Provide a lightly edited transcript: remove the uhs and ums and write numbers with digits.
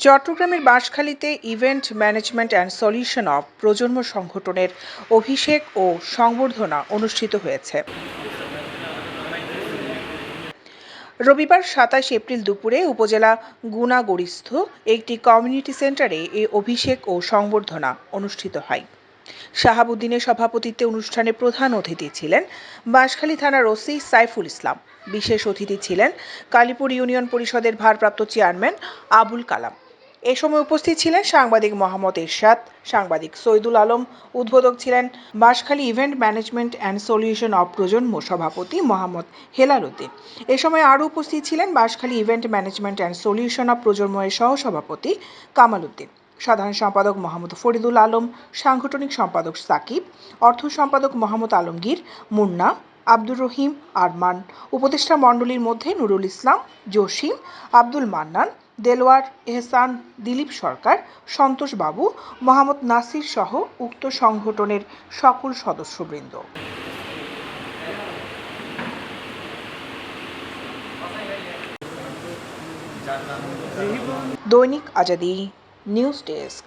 চট্টগ্রামের বাঁশখালীতে event management and solution of Projonmo সংগঠনের অভিষেক ও সংবর্ধনা অনুষ্ঠিত হয়েছে। রবিবার ২৭ এপ্রিল দুপুরে উপজেলা গুনাগড়িস্থ একটি কমিউনিটি সেন্টারে এই অভিষেক ও সংবর্ধনা অনুষ্ঠিত হয়। শাহাবুদ্দিনের সভাপতিত্বে অনুষ্ঠানে প্রধান অতিথি ছিলেন বাঁশখালী থানার ওসি সাইফুল ইসলাম। বিশেষ অতিথি ছিলেন কালীপুর ইউনিয়ন পরিষদের ভারপ্রাপ্ত চেয়ারম্যান আবুল কালাম। এ সময় উপস্থিত ছিলেন সাংবাদিক মোহাম্মদ এরশাদ, সাংবাদিক সৈদুল আলম। উদ্বোধক ছিলেন Banshkhali event management and solution of প্রজন্ম সভাপতি মোহাম্মদ হেলাল উদ্দিন। এ সময় আরও উপস্থিত ছিলেন Banshkhali event management and solution of প্রজন্মের সহসভাপতি কামাল উদ্দিন, সাধারণ সম্পাদক মোহাম্মদ ফরিদুল আলম, সাংগঠনিক সম্পাদক সাকিব, অর্থ সম্পাদক মোহাম্মদ আলমগীর, মুন্না, আব্দুর রহিম, আরমান। উপদেষ্টা মণ্ডলীর মধ্যে নুরুল ইসলাম, জসিম, আব্দুল মান্নান, দেলোয়ার, এহসান, দিলীপ সরকার, সন্তোষ বাবু, মোহাম্মদ নাসির সহ উক্ত সংগঠনের সকল সদস্যবৃন্দ। দৈনিক আজাদী নিউজ ডেস্ক।